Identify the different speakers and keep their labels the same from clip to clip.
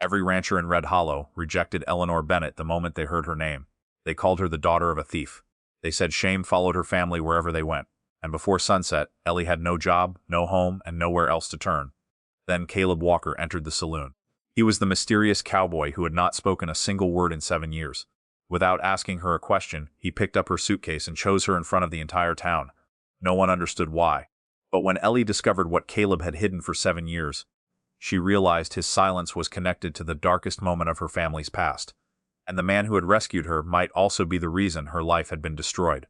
Speaker 1: Every rancher in Red Hollow rejected Eleanor Bennett the moment they heard her name. They called her the daughter of a thief. They said shame followed her family wherever they went. And before sunset, Ellie had no job, no home, and nowhere else to turn. Then Caleb Walker entered the saloon. He was the mysterious cowboy who had not spoken a single word in 7 years. Without asking her a question, he picked up her suitcase and chose her in front of the entire town. No one understood why. But when Ellie discovered what Caleb had hidden for 7 years, she realized his silence was connected to the darkest moment of her family's past. And the man who had rescued her might also be the reason her life had been destroyed.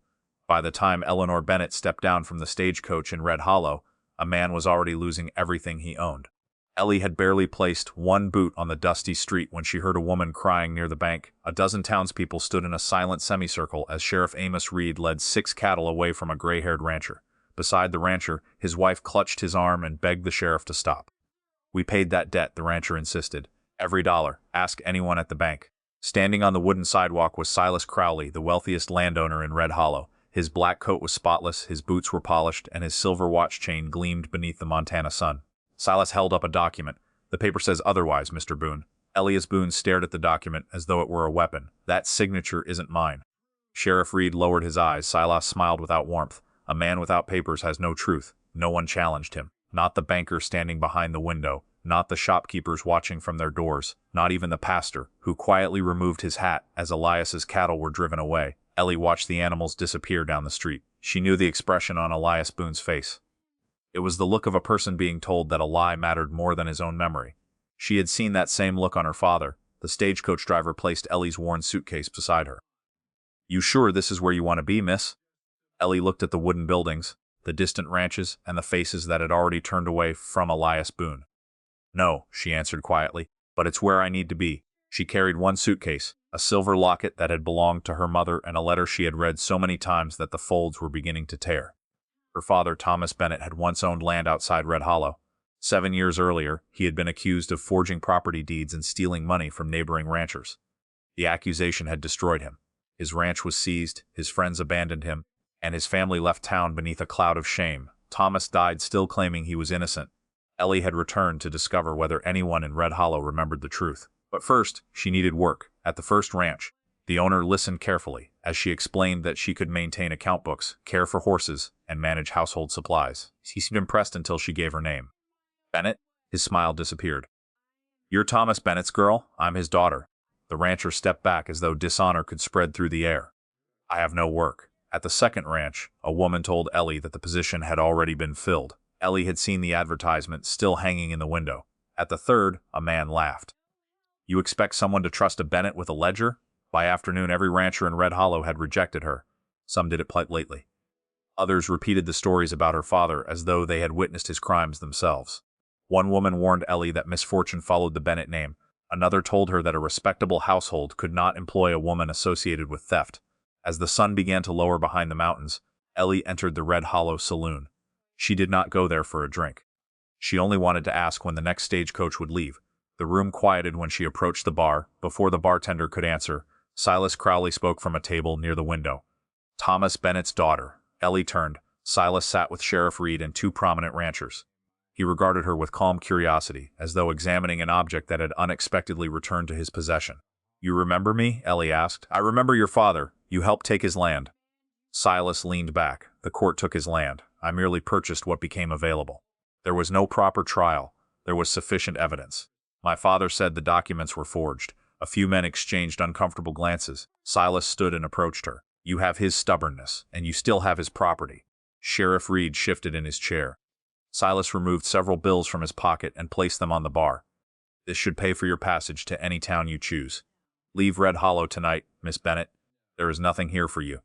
Speaker 1: By the time Eleanor Bennett stepped down from the stagecoach in Red Hollow, a man was already losing everything he owned. Ellie had barely placed one boot on the dusty street when she heard a woman crying near the bank. A dozen townspeople stood in a silent semicircle as Sheriff Amos Reed led 6 cattle away from a gray-haired rancher. Beside the rancher, his wife clutched his arm and begged the sheriff to stop. "We paid that debt," the rancher insisted. "Every dollar. Ask anyone at the bank." Standing on the wooden sidewalk was Silas Crowley, the wealthiest landowner in Red Hollow. His black coat was spotless, his boots were polished, and his silver watch chain gleamed beneath the Montana sun. Silas held up a document. "The paper says otherwise, Mr. Boone." Elias Boone stared at the document as though it were a weapon. "That signature isn't mine." Sheriff Reed lowered his eyes. Silas smiled without warmth. "A man without papers has no truth." No one challenged him. Not the banker standing behind the window, not the shopkeepers watching from their doors, not even the pastor, who quietly removed his hat as Elias's cattle were driven away. Ellie watched the animals disappear down the street. She knew the expression on Elias Boone's face. It was the look of a person being told that a lie mattered more than his own memory. She had seen that same look on her father. The stagecoach driver placed Ellie's worn suitcase beside her. "You sure this is where you want to be, miss?" Ellie looked at the wooden buildings, the distant ranches, and the faces that had already turned away from Elias Boone. "No," she answered quietly, "but it's where I need to be." She carried one suitcase, a silver locket that had belonged to her mother and a letter she had read so many times that the folds were beginning to tear. Her father, Thomas Bennett, had once owned land outside Red Hollow. 7 years earlier, he had been accused of forging property deeds and stealing money from neighboring ranchers. The accusation had destroyed him. His ranch was seized, his friends abandoned him, and his family left town beneath a cloud of shame. Thomas died still claiming he was innocent. Ellie had returned to discover whether anyone in Red Hollow remembered the truth. But first, she needed work. At the first ranch, the owner listened carefully as she explained that she could maintain account books, care for horses, and manage household supplies. He seemed impressed until she gave her name. "Bennett?" His smile disappeared. "You're Thomas Bennett's girl? I'm his daughter." The rancher stepped back as though dishonor could spread through the air. "I have no work." At the second ranch, a woman told Ellie that the position had already been filled. Ellie had seen the advertisement still hanging in the window. At the third, a man laughed. "You expect someone to trust a Bennett with a ledger?" By afternoon, every rancher in Red Hollow had rejected her. Some did it politely. Others repeated the stories about her father as though they had witnessed his crimes themselves. One woman warned Ellie that misfortune followed the Bennett name. Another told her that a respectable household could not employ a woman associated with theft. As the sun began to lower behind the mountains, Ellie entered the Red Hollow saloon. She did not go there for a drink. She only wanted to ask when the next stagecoach would leave. The room quieted when she approached the bar. Before the bartender could answer, Silas Crowley spoke from a table near the window. "Thomas Bennett's daughter." Ellie turned. Silas sat with Sheriff Reed and 2 prominent ranchers. He regarded her with calm curiosity, as though examining an object that had unexpectedly returned to his possession. "You remember me?" Ellie asked. "I remember your father. You helped take his land." Silas leaned back. "The court took his land. I merely purchased what became available. There was no proper trial. There was sufficient evidence. My father said the documents were forged." A few men exchanged uncomfortable glances. Silas stood and approached her. "You have his stubbornness, and you still have his property." Sheriff Reed shifted in his chair. Silas removed several bills from his pocket and placed them on the bar. "This should pay for your passage to any town you choose. Leave Red Hollow tonight, Miss Bennett. There is nothing here for you."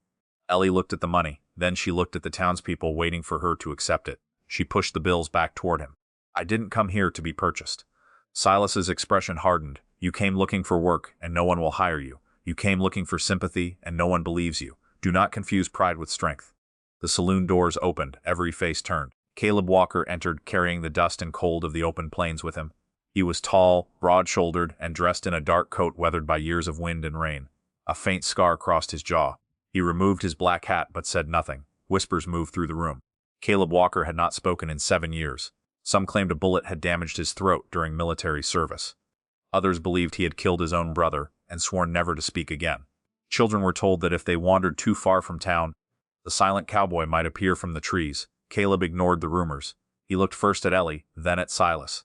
Speaker 1: Ellie looked at the money. Then she looked at the townspeople waiting for her to accept it. She pushed the bills back toward him. "I didn't come here to be purchased." Silas's expression hardened. "You came looking for work, and no one will hire you. You came looking for sympathy, and no one believes you. Do not confuse pride with strength." The saloon doors opened. Every face turned. Caleb Walker entered, carrying the dust and cold of the open plains with him. He was tall, broad-shouldered, and dressed in a dark coat weathered by years of wind and rain. A faint scar crossed his jaw. He removed his black hat but said nothing. Whispers moved through the room. Caleb Walker had not spoken in 7 years. Some claimed a bullet had damaged his throat during military service. Others believed he had killed his own brother and sworn never to speak again. Children were told that if they wandered too far from town, the silent cowboy might appear from the trees. Caleb ignored the rumors. He looked first at Ellie, then at Silas.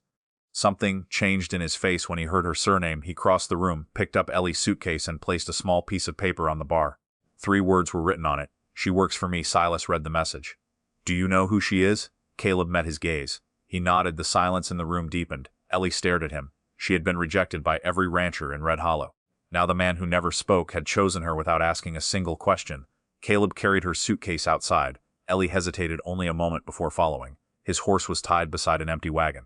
Speaker 1: Something changed in his face when he heard her surname. He crossed the room, picked up Ellie's suitcase, and placed a small piece of paper on the bar. 3 words were written on it. "She works for me." Silas read the message. "Do you know who she is?" Caleb met his gaze. He nodded. The silence in the room deepened. Ellie stared at him. She had been rejected by every rancher in Red Hollow. Now the man who never spoke had chosen her without asking a single question. Caleb carried her suitcase outside. Ellie hesitated only a moment before following. His horse was tied beside an empty wagon.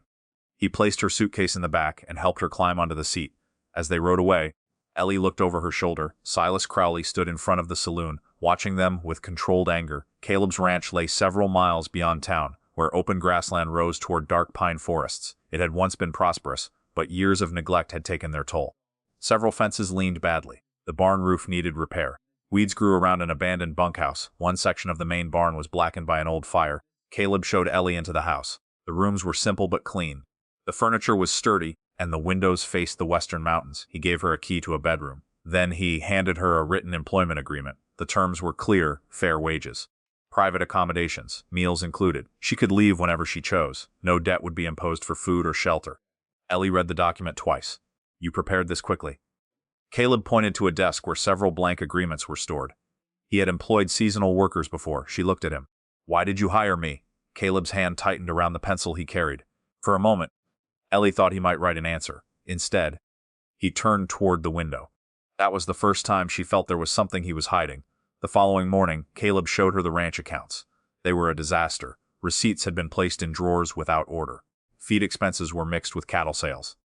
Speaker 1: He placed her suitcase in the back and helped her climb onto the seat. As they rode away, Ellie looked over her shoulder. Silas Crowley stood in front of the saloon, watching them with controlled anger. Caleb's ranch lay several miles beyond town, where open grassland rose toward dark pine forests. It had once been prosperous, but years of neglect had taken their toll. Several fences leaned badly. The barn roof needed repair. Weeds grew around an abandoned bunkhouse. One section of the main barn was blackened by an old fire. Caleb showed Ellie into the house. The rooms were simple but clean. The furniture was sturdy, and the windows faced the western mountains. He gave her a key to a bedroom. Then he handed her a written employment agreement. The terms were clear: fair wages, private accommodations, meals included. She could leave whenever she chose. No debt would be imposed for food or shelter. Ellie read the document twice. "You prepared this quickly." Caleb pointed to a desk where several blank agreements were stored. He had employed seasonal workers before. She looked at him. "Why did you hire me?" Caleb's hand tightened around the pencil he carried. For a moment, Ellie thought he might write an answer. Instead, he turned toward the window. That was the first time she felt there was something he was hiding. The following morning, Caleb showed her the ranch accounts. They were a disaster. Receipts had been placed in drawers without order. Feed expenses were mixed with cattle sales.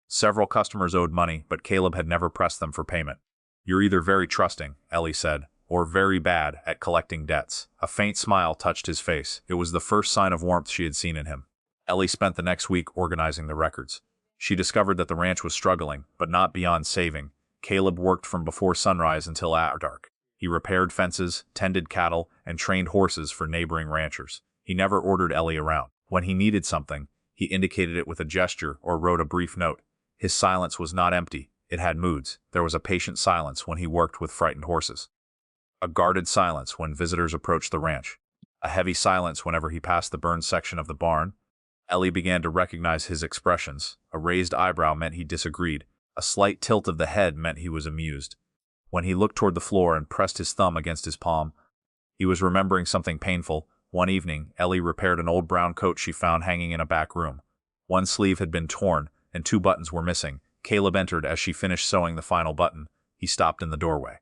Speaker 1: Several customers owed money, but Caleb had never pressed them for payment. "You're either very trusting," Ellie said, "or very bad at collecting debts." A faint smile touched his face. It was the first sign of warmth she had seen in him. Ellie spent the next week organizing the records. She discovered that the ranch was struggling, but not beyond saving. Caleb worked from before sunrise until after dark. He repaired fences, tended cattle, and trained horses for neighboring ranchers. He never ordered Ellie around. When he needed something, he indicated it with a gesture or wrote a brief note. His silence was not empty. It had moods. There was a patient silence when he worked with frightened horses. A guarded silence when visitors approached the ranch. A heavy silence whenever he passed the burned section of the barn. Ellie began to recognize his expressions. A raised eyebrow meant he disagreed. A slight tilt of the head meant he was amused. When he looked toward the floor and pressed his thumb against his palm, he was remembering something painful. One evening, Ellie repaired an old brown coat she found hanging in a back room. One sleeve had been torn, and 2 buttons were missing. Caleb entered as she finished sewing the final button. He stopped in the doorway.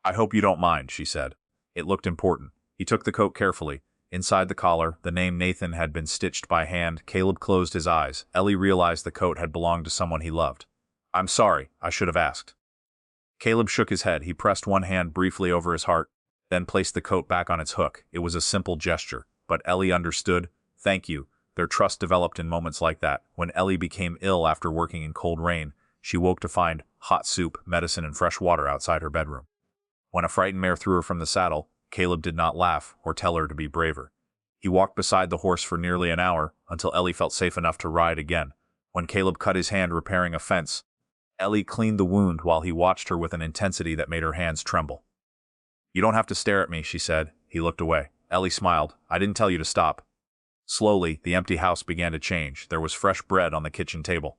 Speaker 1: "I hope you don't mind," she said. It looked important. He took the coat carefully. Inside the collar, the name Nathan had been stitched by hand. Caleb closed his eyes. Ellie realized the coat had belonged to someone he loved. "I'm sorry, I should have asked." Caleb shook his head. He pressed one hand briefly over his heart, then placed the coat back on its hook. It was a simple gesture, but Ellie understood. "Thank you." Their trust developed in moments like that. When Ellie became ill after working in cold rain, she woke to find hot soup, medicine, and fresh water outside her bedroom. When a frightened mare threw her from the saddle, Caleb did not laugh or tell her to be braver. He walked beside the horse for nearly an hour until Ellie felt safe enough to ride again. When Caleb cut his hand repairing a fence, Ellie cleaned the wound while he watched her with an intensity that made her hands tremble. "You don't have to stare at me," she said. He looked away. Ellie smiled. "I didn't tell you to stop." Slowly, the empty house began to change. There was fresh bread on the kitchen table.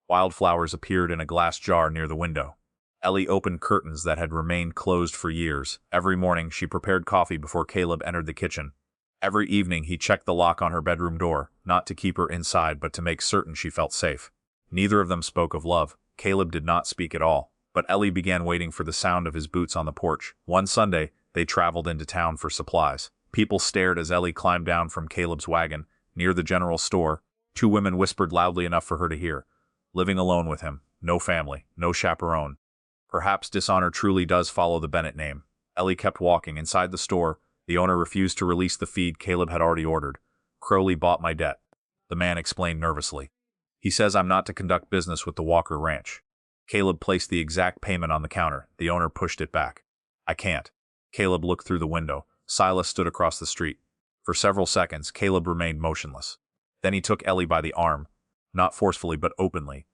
Speaker 1: Wildflowers appeared in a glass jar near the window. Ellie opened curtains that had remained closed for years. Every morning, she prepared coffee before Caleb entered the kitchen. Every evening, he checked the lock on her bedroom door, not to keep her inside, but to make certain she felt safe. Neither of them spoke of love. Caleb did not speak at all, but Ellie began waiting for the sound of his boots on the porch. One Sunday, they traveled into town for supplies. People stared as Ellie climbed down from Caleb's wagon. Near the general store, 2 women whispered loudly enough for her to hear. Living alone with him. No family. No chaperone. Perhaps dishonor truly does follow the Bennett name. Ellie kept walking. Inside the store, the owner refused to release the feed Caleb had already ordered. "Crowley bought my debt," the man explained nervously. "He says I'm not to conduct business with the Walker Ranch." Caleb placed the exact payment on the counter. The owner pushed it back. "I can't." Caleb looked through the window. Silas stood across the street. For several seconds, Caleb remained motionless. Then he took Ellie by the arm, not forcefully but openly.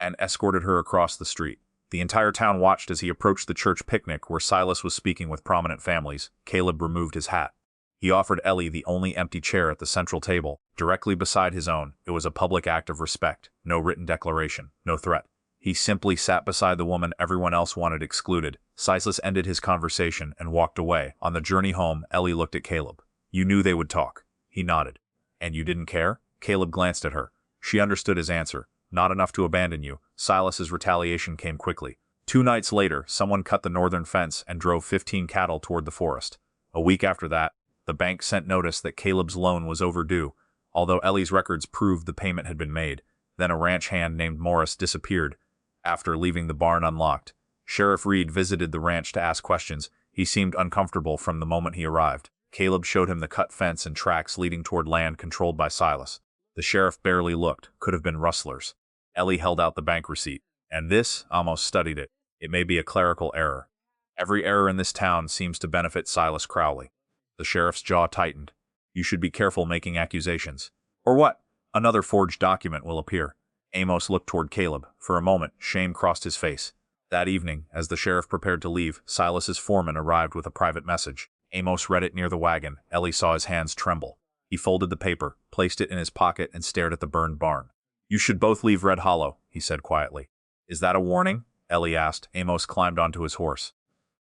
Speaker 1: and escorted her across the street. The entire town watched as he approached the church picnic where Silas was speaking with prominent families. Caleb removed his hat. He offered Ellie the only empty chair at the central table, directly beside his own. It was a public act of respect, no written declaration, no threat. He simply sat beside the woman everyone else wanted excluded. Silas ended his conversation and walked away. On the journey home, Ellie looked at Caleb. "You knew they would talk." He nodded. "And you didn't care?" Caleb glanced at her. She understood his answer. "Not enough to abandon you." Silas's retaliation came quickly. 2 nights later, someone cut the northern fence and drove 15 cattle toward the forest. A week after that, the bank sent notice that Caleb's loan was overdue, although Ellie's records proved the payment had been made. Then a ranch hand named Morris disappeared after leaving the barn unlocked. Sheriff Reed visited the ranch to ask questions. He seemed uncomfortable from the moment he arrived. Caleb showed him the cut fence and tracks leading toward land controlled by Silas. The sheriff barely looked. Could have been rustlers. Ellie held out the bank receipt. "And this?" Almost studied it. "It may be a clerical error." "Every error in this town seems to benefit Silas Crowley." The sheriff's jaw tightened. "You should be careful making accusations." "Or what? Another forged document will appear." Amos looked toward Caleb. For a moment, shame crossed his face. That evening, as the sheriff prepared to leave, Silas's foreman arrived with a private message. Amos read it near the wagon. Ellie saw his hands tremble. He folded the paper, placed it in his pocket, and stared at the burned barn. "You should both leave Red Hollow," he said quietly. "Is that a warning?" Ellie asked. Amos climbed onto his horse.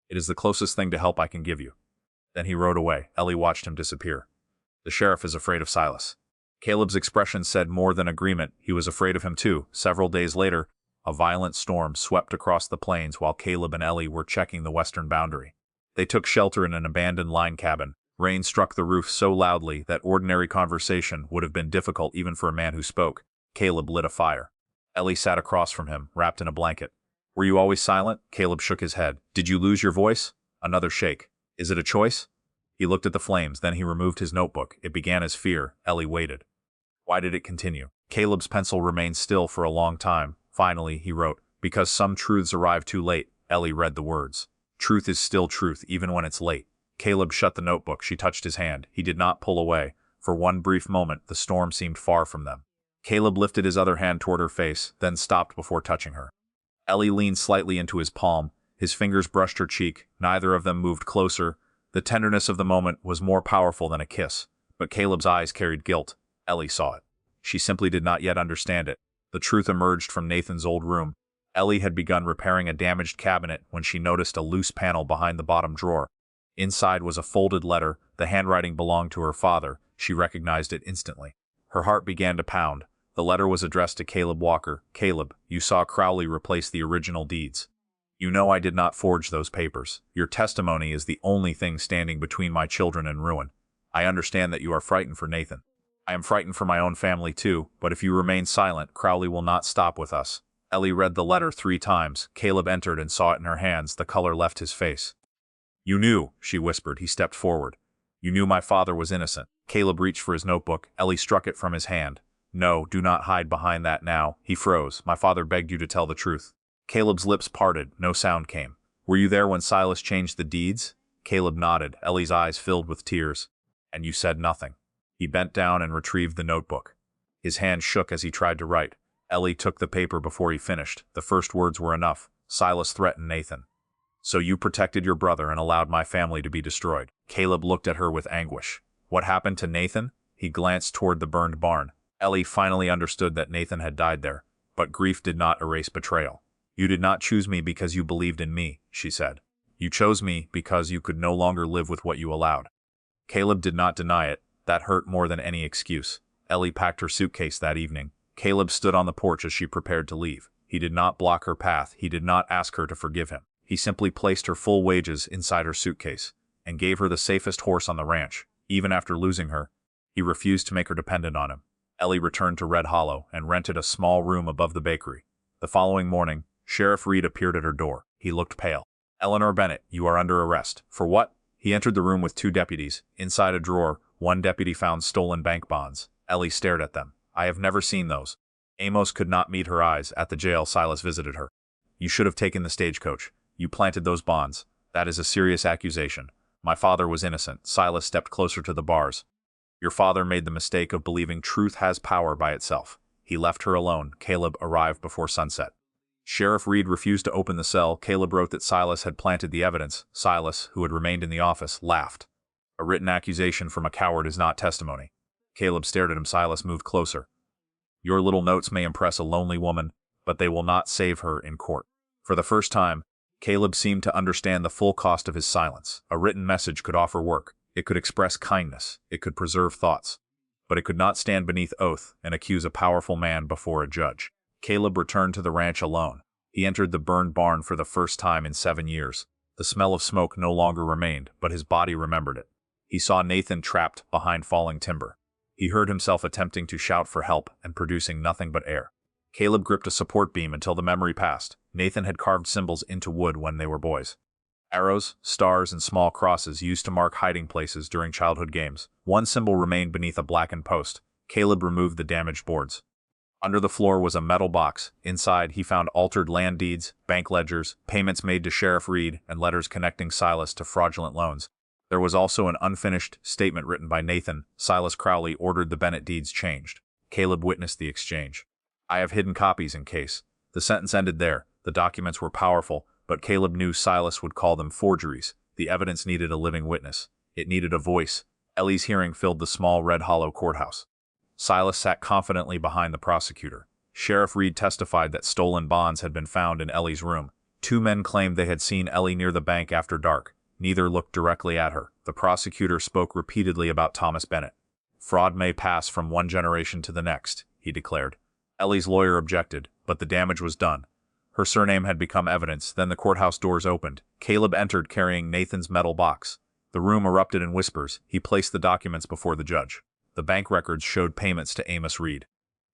Speaker 1: "It is the closest thing to help I can give you." Then he rode away. Ellie watched him disappear. "The sheriff is afraid of Silas." Caleb's expression said more than agreement. He was afraid of him too. Several days later, a violent storm swept across the plains while Caleb and Ellie were checking the western boundary. They took shelter in an abandoned line cabin. Rain struck the roof so loudly that ordinary conversation would have been difficult even for a man who spoke. Caleb lit a fire. Ellie sat across from him, wrapped in a blanket. "Were you always silent?" Caleb shook his head. "Did you lose your voice?" Another shake. "Is it a choice?" He looked at the flames, then he removed his notebook. It began as fear. Ellie waited. Why did it continue? Caleb's pencil remained still for a long time. Finally, he wrote, "Because some truths arrive too late." Ellie read the words. "Truth is still truth, even when it's late." Caleb shut the notebook. She touched his hand. He did not pull away. For one brief moment, the storm seemed far from them. Caleb lifted his other hand toward her face, then stopped before touching her. Ellie leaned slightly into his palm. His fingers brushed her cheek. Neither of them moved closer. The tenderness of the moment was more powerful than a kiss. But Caleb's eyes carried guilt. Ellie saw it. She simply did not yet understand it. The truth emerged from Nathan's old room. Ellie had begun repairing a damaged cabinet when she noticed a loose panel behind the bottom drawer. Inside was a folded letter. The handwriting belonged to her father. She recognized it instantly. Her heart began to pound. The letter was addressed to Caleb Walker. "Caleb, you saw Crowley replace the original deeds. You know I did not forge those papers. Your testimony is the only thing standing between my children and ruin. I understand that you are frightened for Nathan. I am frightened for my own family too, but if you remain silent, Crowley will not stop with us." Ellie read the letter 3 times. Caleb entered and saw it in her hands. The color left his face. "You knew," she whispered. He stepped forward. "You knew my father was innocent." Caleb reached for his notebook. Ellie struck it from his hand. "No, do not hide behind that now." He froze. "My father begged you to tell the truth." Caleb's lips parted. No sound came. "Were you there when Silas changed the deeds?" Caleb nodded. Ellie's eyes filled with tears. "And you said nothing." He bent down and retrieved the notebook. His hand shook as he tried to write. Ellie took the paper before he finished. The first words were enough. Silas threatened Nathan. "So you protected your brother and allowed my family to be destroyed." Caleb looked at her with anguish. "What happened to Nathan?" He glanced toward the burned barn. Ellie finally understood that Nathan had died there, but grief did not erase betrayal. "You did not choose me because you believed in me," she said. "You chose me because you could no longer live with what you allowed." Caleb did not deny it. That hurt more than any excuse. Ellie packed her suitcase that evening. Caleb stood on the porch as she prepared to leave. He did not block her path. He did not ask her to forgive him. He simply placed her full wages inside her suitcase and gave her the safest horse on the ranch. Even after losing her, he refused to make her dependent on him. Ellie returned to Red Hollow and rented a small room above the bakery. The following morning, Sheriff Reed appeared at her door. He looked pale. "Eleanor Bennett, you are under arrest." "For what?" He entered the room with 2 deputies. Inside a drawer, one deputy found stolen bank bonds. Ellie stared at them. "I have never seen those." Amos could not meet her eyes. At the jail, Silas visited her. "You should have taken the stagecoach. You planted those bonds. That is a serious accusation. My father was innocent." Silas stepped closer to the bars. "Your father made the mistake of believing truth has power by itself. He left her alone. Caleb arrived before sunset. Sheriff Reed refused to open the cell. Caleb wrote that Silas had planted the evidence. Silas, who had remained in the office, laughed. A written accusation from a coward is not testimony. Caleb stared at him. Silas moved closer. Your little notes may impress a lonely woman, but they will not save her in court. For the first time, Caleb seemed to understand the full cost of his silence. A written message could offer work. It could express kindness. It could preserve thoughts. But it could not stand beneath oath and accuse a powerful man before a judge. Caleb returned to the ranch alone. He entered the burned barn for the first time in 7 years. The smell of smoke no longer remained, but his body remembered it. He saw Nathan trapped behind falling timber. He heard himself attempting to shout for help and producing nothing but air. Caleb gripped a support beam until the memory passed. Nathan had carved symbols into wood when they were boys. Arrows, stars, and small crosses used to mark hiding places during childhood games. One symbol remained beneath a blackened post. Caleb removed the damaged boards. Under the floor was a metal box. Inside, he found altered land deeds, bank ledgers, payments made to Sheriff Reed, and letters connecting Silas to fraudulent loans. There was also an unfinished statement written by Nathan. Silas Crowley ordered the Bennett deeds changed. Caleb witnessed the exchange. I have hidden copies in case. The sentence ended there. The documents were powerful, but Caleb knew Silas would call them forgeries. The evidence needed a living witness. It needed a voice. Ellie's hearing filled the small Red Hollow courthouse. Silas sat confidently behind the prosecutor. Sheriff Reed testified that stolen bonds had been found in Ellie's room. 2 men claimed they had seen Ellie near the bank after dark. Neither looked directly at her. The prosecutor spoke repeatedly about Thomas Bennett. Fraud may pass from one generation to the next, he declared. Ellie's lawyer objected, but the damage was done. Her surname had become evidence. Then the courthouse doors opened. Caleb entered carrying Nathan's metal box. The room erupted in whispers. He placed the documents before the judge. The bank records showed payments to Amos Reed.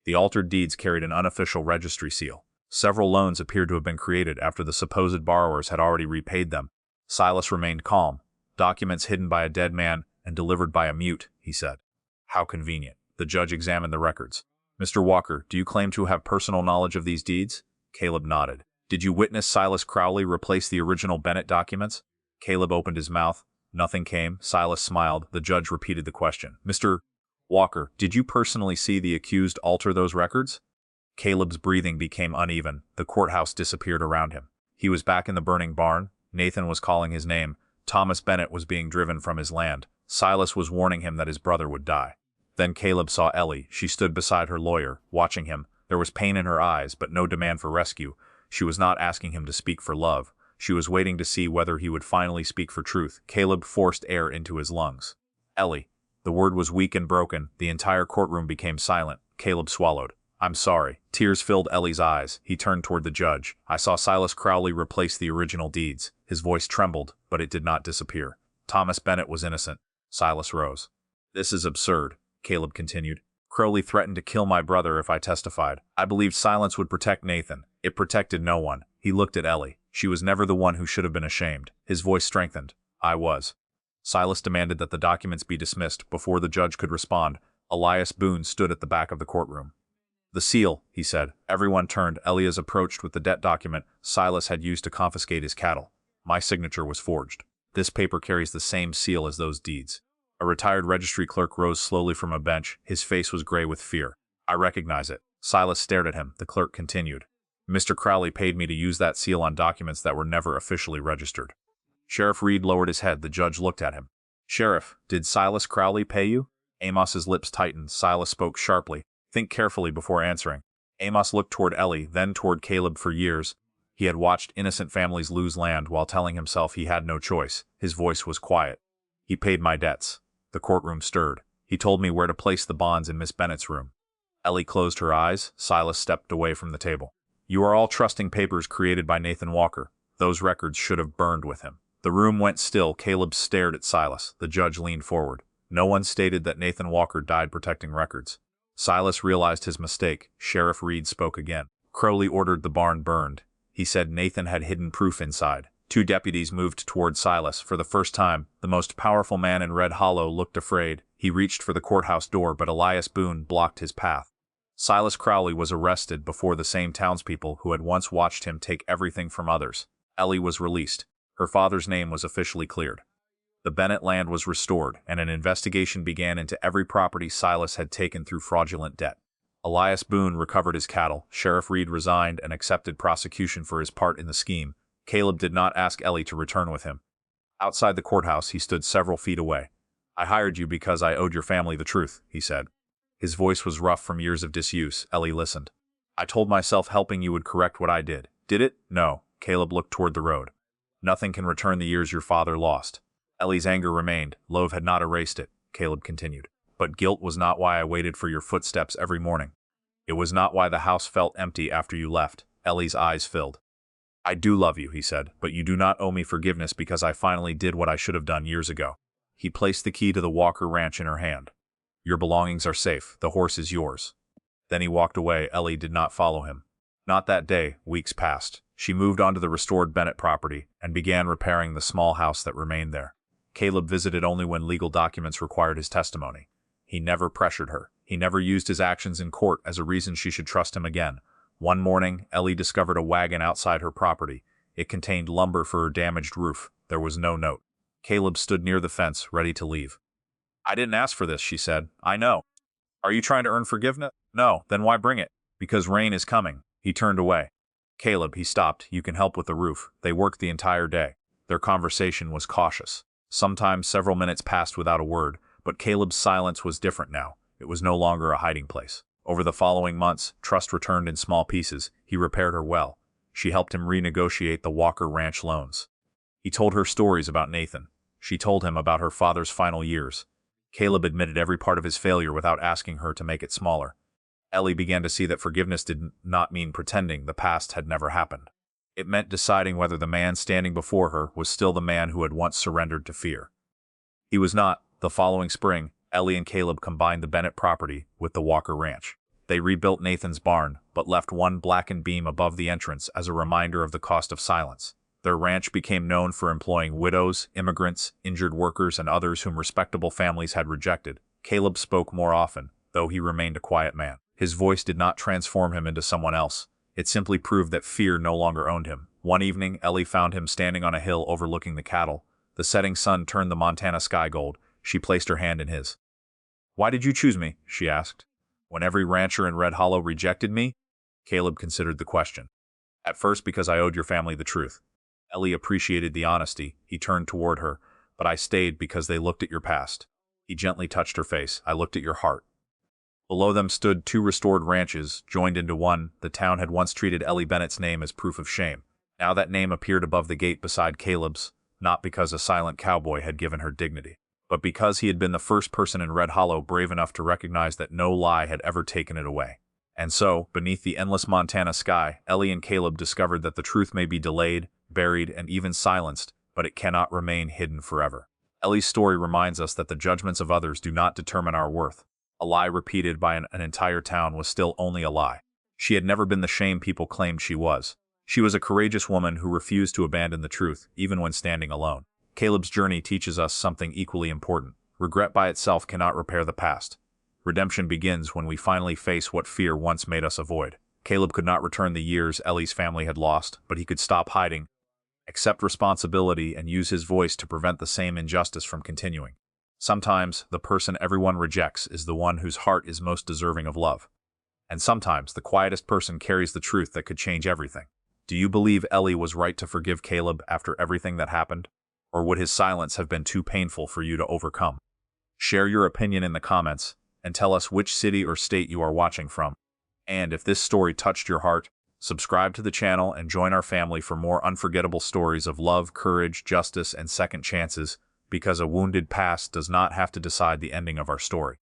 Speaker 1: The altered deeds carried an unofficial registry seal. Several loans appeared to have been created after the supposed borrowers had already repaid them. Silas remained calm. Documents hidden by a dead man and delivered by a mute, he said. How convenient. The judge examined the records. Mr. Walker, do you claim to have personal knowledge of these deeds? Caleb nodded. Did you witness Silas Crowley replace the original Bennett documents? Caleb opened his mouth. Nothing came. Silas smiled. The judge repeated the question. Mr. Walker, did you personally see the accused alter those records? Caleb's breathing became uneven. The courthouse disappeared around him. He was back in the burning barn. Nathan was calling his name. Thomas Bennett was being driven from his land. Silas was warning him that his brother would die. Then Caleb saw Ellie. She stood beside her lawyer, watching him. There was pain in her eyes, but no demand for rescue. She was not asking him to speak for love. She was waiting to see whether he would finally speak for truth. Caleb forced air into his lungs. Ellie. The word was weak and broken. The entire courtroom became silent. Caleb swallowed. I'm sorry. Tears filled Ellie's eyes. He turned toward the judge. I saw Silas Crowley replace the original deeds. His voice trembled, but it did not disappear. Thomas Bennett was innocent. Silas rose. This is absurd, Caleb continued. Crowley threatened to kill my brother if I testified. I believed silence would protect Nathan. It protected no one. He looked at Ellie. She was never the one who should have been ashamed. His voice strengthened. I was. Silas demanded that the documents be dismissed. Before the judge could respond, Elias Boone stood at the back of the courtroom. The seal, he said. Everyone turned. Elias approached with the debt document Silas had used to confiscate his cattle. My signature was forged. This paper carries the same seal as those deeds. A retired registry clerk rose slowly from a bench. His face was gray with fear. I recognize it. Silas stared at him. The clerk continued. Mr. Crowley paid me to use that seal on documents that were never officially registered. Sheriff Reed lowered his head. The judge looked at him. Sheriff, did Silas Crowley pay you? Amos's lips tightened. Silas spoke sharply. Think carefully before answering. Amos looked toward Ellie, then toward Caleb. For years, he had watched innocent families lose land while telling himself he had no choice. His voice was quiet. He paid my debts. The courtroom stirred. He told me where to place the bonds in Miss Bennett's room. Ellie closed her eyes. Silas stepped away from the table. You are all trusting papers created by Nathan Walker. Those records should have burned with him. The room went still. Caleb stared at Silas. The judge leaned forward. No one stated that Nathan Walker died protecting records. Silas realized his mistake. Sheriff Reed spoke again. Crowley ordered the barn burned. He said Nathan had hidden proof inside. 2 deputies moved toward Silas. For the first time, the most powerful man in Red Hollow looked afraid. He reached for the courthouse door, but Elias Boone blocked his path. Silas Crowley was arrested before the same townspeople who had once watched him take everything from others. Ellie was released. Her father's name was officially cleared. The Bennett land was restored, and an investigation began into every property Silas had taken through fraudulent debt. Elias Boone recovered his cattle, Sheriff Reed resigned and accepted prosecution for his part in the scheme. Caleb did not ask Ellie to return with him. Outside the courthouse, he stood several feet away. "I hired you because I owed your family the truth," he said. His voice was rough from years of disuse. Ellie listened. "I told myself helping you would correct what I did. Did it? No." Caleb looked toward the road. "Nothing can return the years your father lost." Ellie's anger remained. Love had not erased it, Caleb continued. "But guilt was not why I waited for your footsteps every morning. It was not why the house felt empty after you left." Ellie's eyes filled. "I do love you," he said, "but you do not owe me forgiveness because I finally did what I should have done years ago." He placed the key to the Walker Ranch in her hand. "Your belongings are safe. The horse is yours." Then he walked away. Ellie did not follow him. Not that day. Weeks passed. She moved onto the restored Bennett property and began repairing the small house that remained there. Caleb visited only when legal documents required his testimony. He never pressured her. He never used his actions in court as a reason she should trust him again. One morning, Ellie discovered a wagon outside her property. It contained lumber for her damaged roof. There was no note. Caleb stood near the fence, ready to leave. "I didn't ask for this," she said. "I know." "Are you trying to earn forgiveness?" "No." "Then why bring it?" "Because rain is coming." He turned away. "Caleb," he stopped, "you can help with the roof." They worked the entire day. Their conversation was cautious. Sometimes several minutes passed without a word, but Caleb's silence was different now. It was no longer a hiding place. Over the following months, trust returned in small pieces. He repaired her well. She helped him renegotiate the Walker Ranch loans. He told her stories about Nathan. She told him about her father's final years. Caleb admitted every part of his failure without asking her to make it smaller. Ellie began to see that forgiveness did not mean pretending the past had never happened. It meant deciding whether the man standing before her was still the man who had once surrendered to fear. He was not. The following spring, Ellie and Caleb combined the Bennett property with the Walker Ranch. They rebuilt Nathan's barn, but left one blackened beam above the entrance as a reminder of the cost of silence. Their ranch became known for employing widows, immigrants, injured workers, and others whom respectable families had rejected. Caleb spoke more often, though he remained a quiet man. His voice did not transform him into someone else. It simply proved that fear no longer owned him. One evening, Ellie found him standing on a hill overlooking the cattle. The setting sun turned the Montana sky gold. She placed her hand in his. "Why did you choose me?" she asked. "When every rancher in Red Hollow rejected me?" Caleb considered the question. "At first because I owed your family the truth." Ellie appreciated the honesty. He turned toward her. "But I stayed because they looked at your past." He gently touched her face. "I looked at your heart." Below them stood two restored ranches, joined into one. The town had once treated Ellie Bennett's name as proof of shame. Now that name appeared above the gate beside Caleb's, not because a silent cowboy had given her dignity, but because he had been the first person in Red Hollow brave enough to recognize that no lie had ever taken it away. And so, beneath the endless Montana sky, Ellie and Caleb discovered that the truth may be delayed, buried, and even silenced, but it cannot remain hidden forever. Ellie's story reminds us that the judgments of others do not determine our worth. A lie repeated by an entire town was still only a lie. She had never been the shame people claimed she was. She was a courageous woman who refused to abandon the truth, even when standing alone. Caleb's journey teaches us something equally important. Regret by itself cannot repair the past. Redemption begins when we finally face what fear once made us avoid. Caleb could not return the years Ellie's family had lost, but he could stop hiding, accept responsibility, and use his voice to prevent the same injustice from continuing. Sometimes, the person everyone rejects is the one whose heart is most deserving of love. And sometimes, the quietest person carries the truth that could change everything. Do you believe Ellie was right to forgive Caleb after everything that happened? Or would his silence have been too painful for you to overcome? Share your opinion in the comments, and tell us which city or state you are watching from. And if this story touched your heart, subscribe to the channel and join our family for more unforgettable stories of love, courage, justice, and second chances, because a wounded past does not have to decide the ending of our story.